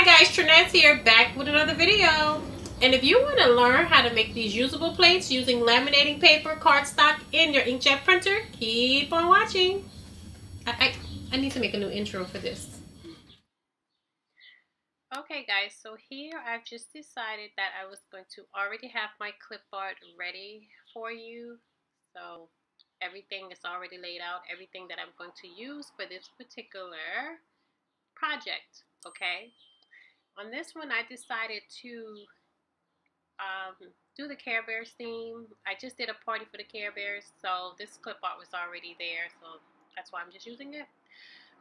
Hi guys, Trinette here, back with another video. And if you want to learn how to make these usable plates using laminating paper, cardstock, and your inkjet printer, keep on watching. I need to make a new intro for this. Okay guys, so here I've just decided that I was going to already have my clipboard ready for you. So everything is already laid out, everything that I'm going to use for this particular project, okay? On this one, I decided to do the Care Bears theme. I just did a party for the Care Bears, so this clip art was already there, so that's why I'm just using it.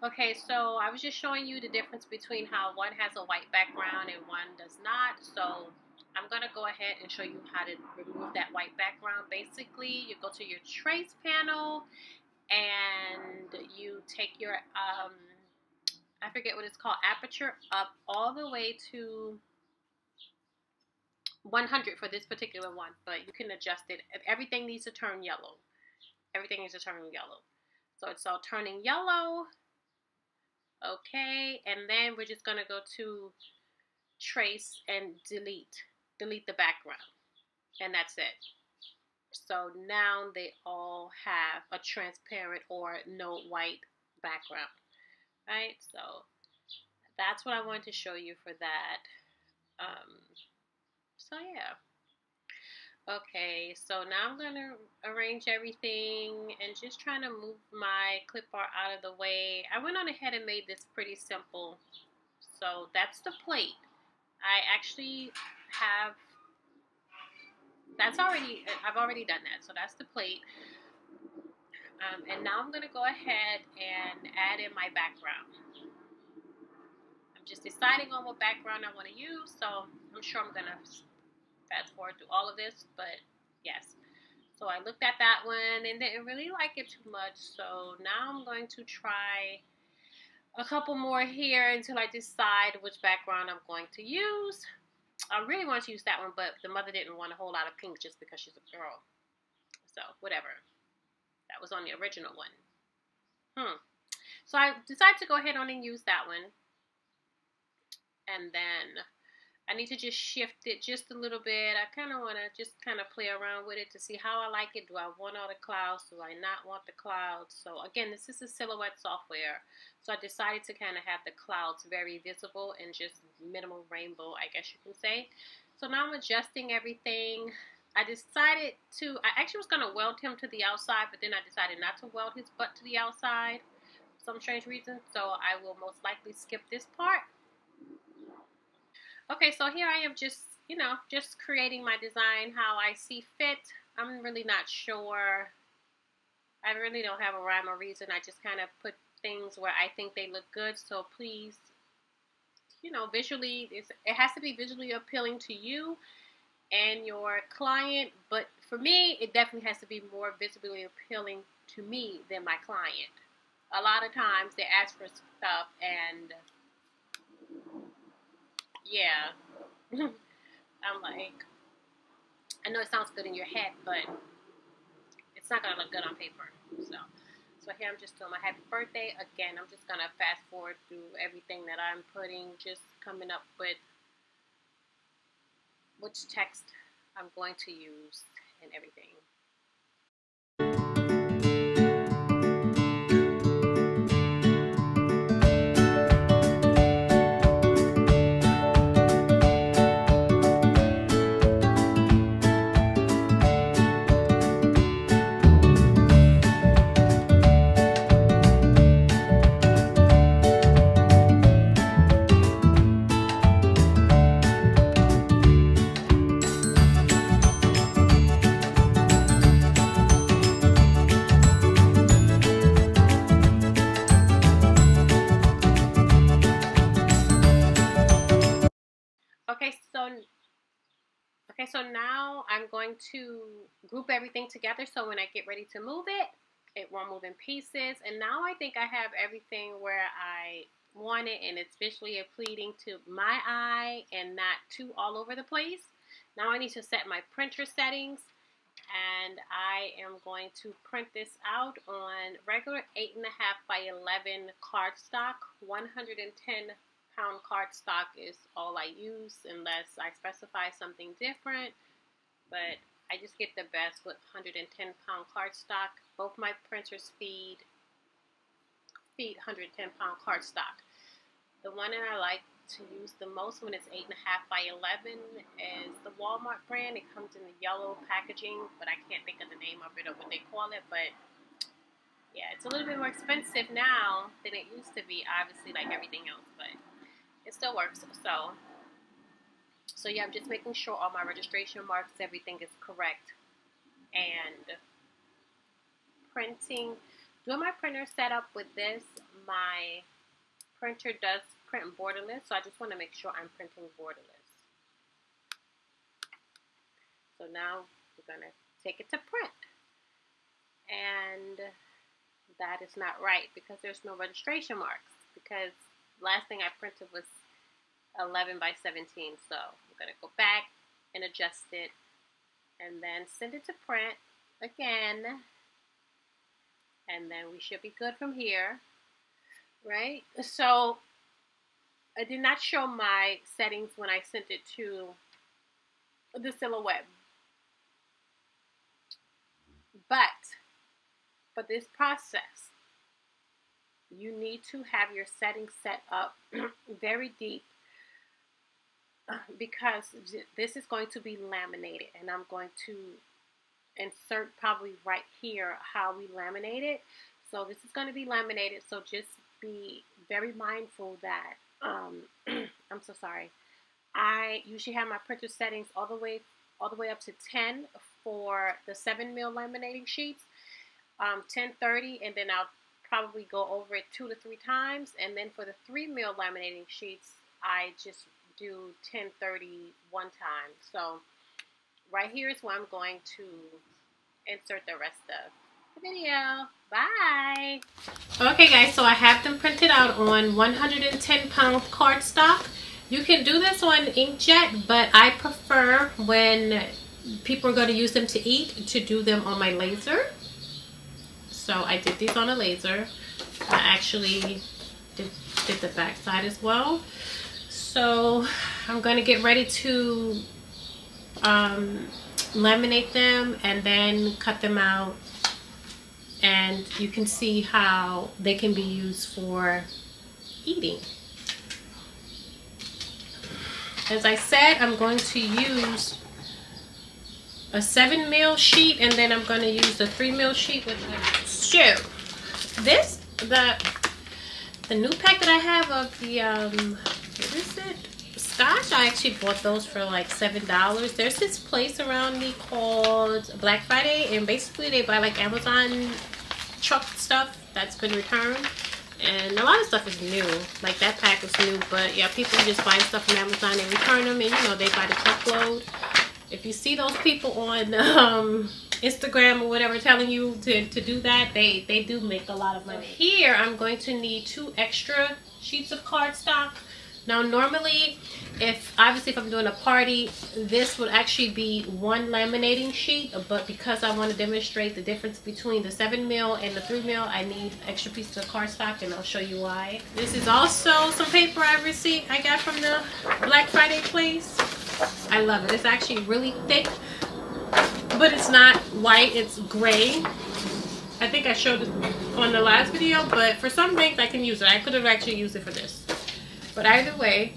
Okay, so I was just showing you the difference between how one has a white background and one does not. So I'm going to go ahead and show you how to remove that white background. Basically, you go to your trace panel and you take your I forget what it's called, aperture up all the way to 100 for this particular one, but you can adjust it. Everything needs to turn yellow. Everything needs to turn yellow. So it's all turning yellow. Okay, and then we're just gonna go to trace and delete the background, and that's it. So now they all have a transparent or no white background, right? So that's what I wanted to show you for that. So yeah. Okay, so now I'm going to arrange everything and just trying to move my clip art out of the way. I went on ahead and made this pretty simple. So that's the plate. I actually have, I've already done that. So that's the plate. And now I'm going to go ahead and add in my background. I'm just deciding on what background I want to use. So I'm sure I'm going to fast forward through all of this, but yes. So I looked at that one and didn't really like it too much. So now I'm going to try a couple more here until I decide which background I'm going to use. I really want to use that one, but the mother didn't want a whole lot of pink just because she's a girl. So whatever. That was on the original one. So I decided to go ahead on and use that one. And then I need to just shift it just a little bit. I kind of want to just kind of play around with it to see how I like it. Do I want all the clouds? Do I not want the clouds? So again, this is a silhouette software. So I decided to kind of have the clouds very visible and just minimal rainbow, I guess you can say. So now I'm adjusting everything. I actually was going to weld him to the outside, but then I decided not to weld his butt to the outside for some strange reason. So I will most likely skip this part. Okay, so here I am just creating my design how I see fit. I'm really not sure. I really don't have a rhyme or reason. I just kind of put things where I think they look good. So please, visually, it has to be visually appealing to you and your client. But for me, it definitely has to be more visually appealing to me than my client. A lot of times they ask for stuff and yeah. I'm like, I know it sounds good in your head, but it's not going to look good on paper. So here I'm just doing my happy birthday. Again, I'm just going to fast forward through everything that I'm putting, just coming up with which text I'm going to use and everything. Okay, so now I'm going to group everything together so when I get ready to move it, it won't move in pieces. And now I think I have everything where I want it and it's visually appealing to my eye and not too all over the place. Now I need to set my printer settings, and I am going to print this out on regular 8.5 by 11 cardstock, 110 pound cardstock is all I use unless I specify something different. But I just get the best with 110 pound cardstock. Both my printers feed 110 pound cardstock. The one that I like to use the most when it's 8.5 by 11 is the Walmart brand. It comes in the yellow packaging, but I can't think of the name of it or what they call it. But yeah, it's a little bit more expensive now than it used to be, obviously, like everything else, but it still works. So yeah, I'm just making sure all my registration marks, everything is correct. And printing, doing my printer setup with this, my printer does print borderless, so I just want to make sure I'm printing borderless. So now we're going to take it to print. And that is not right because there's no registration marks, because last thing I printed was 11 by 17. So I'm going to go back and adjust it and then send it to print again. And then we should be good from here, right? So I did not show my settings when I sent it to the Silhouette. But for this process, you need to have your settings set up very deep, because this is going to be laminated, and I'm going to insert probably right here how we laminate it. So this is going to be laminated, so just be very mindful that I'm so sorry. I usually have my printer settings all the way up to 10 for the 7mm laminating sheets, 10-30, and then I'll probably go over it 2 to 3 times. And then for the 3mm laminating sheets, I just do 10-30 one time. So right here is where I'm going to insert the rest of the video. Bye. Okay guys, so I have them printed out on 110 pound cardstock. You can do this on inkjet, but I prefer when people are going to use them to eat to do them on my laser. So I did these on a laser. I actually did the back side as well. So I'm going to get ready to laminate them and then cut them out, and you can see how they can be used for eating. As I said, I'm going to use a 7mm sheet, and then I'm going to use the 3mm sheet with the shoe. This, the new pack that I have of the what is it? Scotch. I actually bought those for like $7. There's this place around me called Black Friday, and basically they buy like Amazon truck stuff that's been returned, and a lot of stuff is new. Like that pack was new, but yeah, people just buy stuff from Amazon and return them, and you know, they buy the truckload. If you see those people on Instagram or whatever telling you to do that, they do make a lot of money. Here I'm going to need 2 extra sheets of cardstock. Now normally, if I'm doing a party, this would actually be 1 laminating sheet, but because I want to demonstrate the difference between the 7mm and the 3mm, I need extra pieces of cardstock, and I'll show you why. This is also some paper I got from the Black Friday place. I love it. It's actually really thick, but it's not white, it's gray. I think I showed it on the last video, but for some things I can use it. I could have actually used it for this. But either way,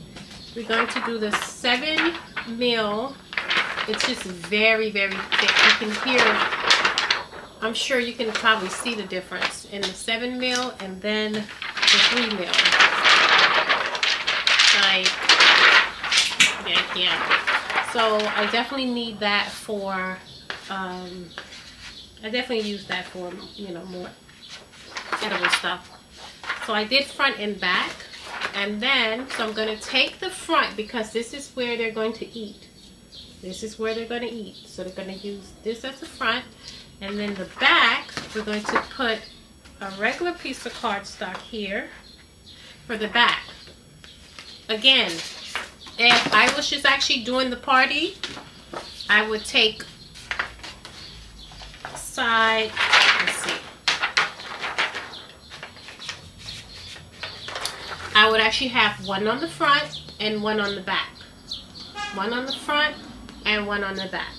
we're going to do the 7mm. It's just very, very thick. You can hear, I'm sure you can probably see the difference in the 7mm and then the 3mm. Like, yeah. So I definitely need that for, I definitely use that for, you know, more edible stuff. So I did front and back. And then, so I'm going to take the front, because this is where they're going to eat. This is where they're going to eat. So they're going to use this as the front. And then the back, we're going to put a regular piece of cardstock here for the back. Again, if I was just actually doing the party, I would take side, let's see. I would actually have one on the front and one on the back. One on the front and one on the back.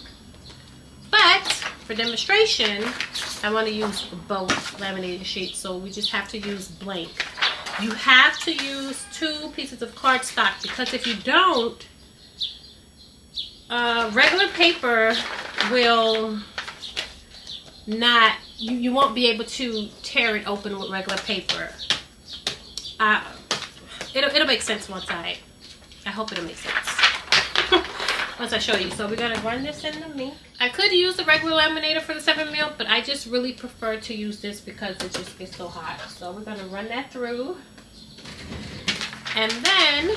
But for demonstration, I want to use both laminated sheets, so we just have to use blank. You have to use 2 pieces of cardstock, because if you don't, regular paper will not, you won't be able to tear it open with regular paper. It'll make sense once I hope it'll make sense. Once I show you. So we're gonna run this in the ink. I could use the regular laminator for the 7mm, but I just really prefer to use this because it just gets so hot. So we're gonna run that through. And then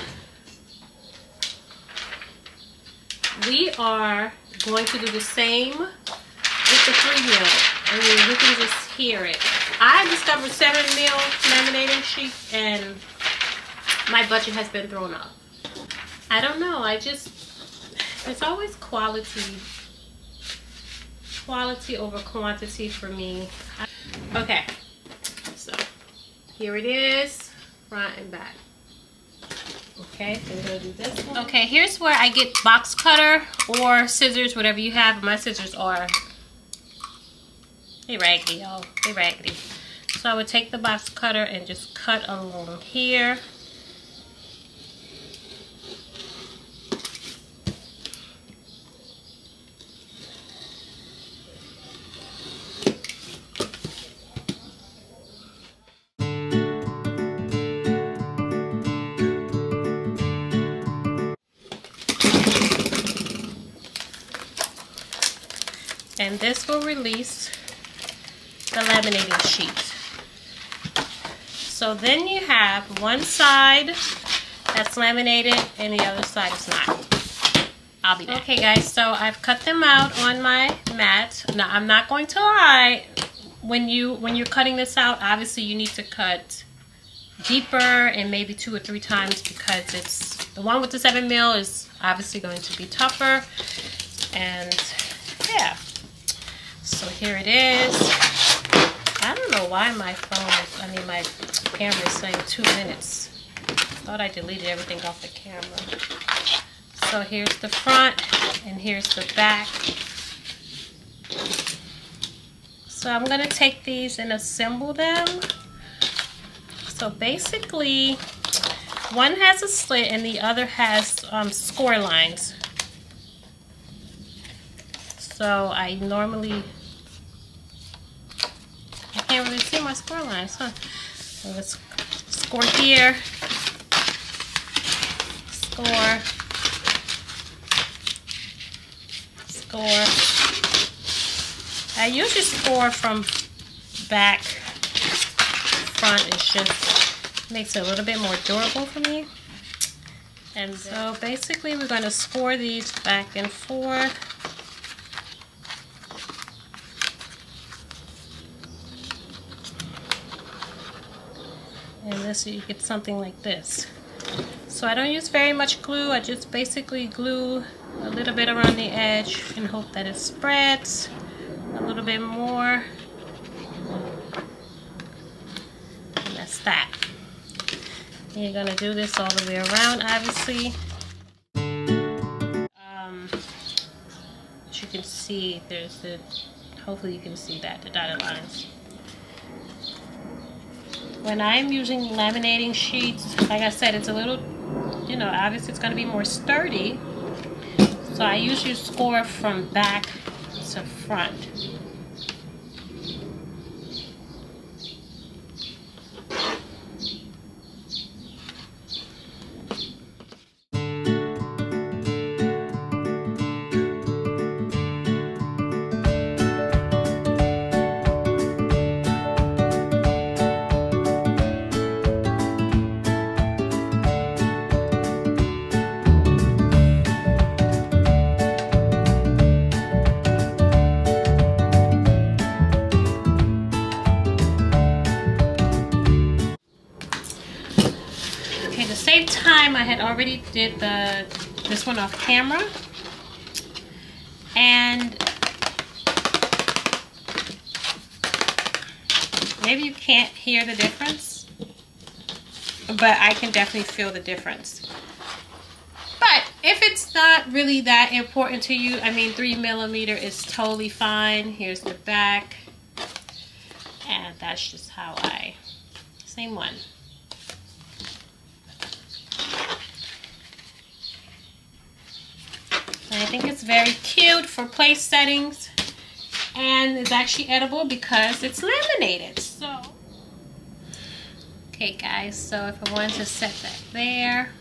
we are going to do the same with the 3mm. I mean, you can just hear it. I discovered 7mm laminating sheet and my budget has been thrown up. I don't know, it's always quality over quantity for me. Okay, so here it is, front and back. Okay, so we're gonna do this one. Okay, here's where I get box cutter or scissors, whatever you have. My scissors are, they raggedy, y'all. They raggedy. So I would take the box cutter and just cut along here. And this will release the laminating sheet. So then you have one side that's laminated and the other side is not. I'll be back. Okay guys, so I've cut them out on my mat. Now I'm not going to lie, when you're cutting this out, obviously you need to cut deeper and maybe 2 or 3 times, because it's the one with the 7mm is obviously going to be tougher. And yeah. So here it is. I don't know why my my camera is saying 2 minutes. Thought I deleted everything off the camera. So here's the front and here's the back. So I'm gonna take these and assemble them. So basically, one has a slit and the other has score lines. So I normally, I can't really see my score lines, huh? So let's score here, score, score. I usually score from back, front. It just makes it a little bit more durable for me. And so basically we're going to score these back and forth. And this, you get something like this. So I don't use very much glue. I just basically glue a little bit around the edge and hope that it spreads a little bit more. And that's that. And you're gonna do this all the way around, obviously. As you can see, there's the, hopefully you can see that, the dotted lines. When I'm using laminating sheets, like I said, it's a little, you know, obviously it's going to be more sturdy. So I usually score from back to front. I had already did this one off camera, and maybe you can't hear the difference, but I can definitely feel the difference. But if it's not really that important to you, I mean, 3mm is totally fine. Here's the back. And that's just how same one. And I think it's very cute for place settings. And it's actually edible because it's laminated. So, okay guys, so if I wanted to set that there.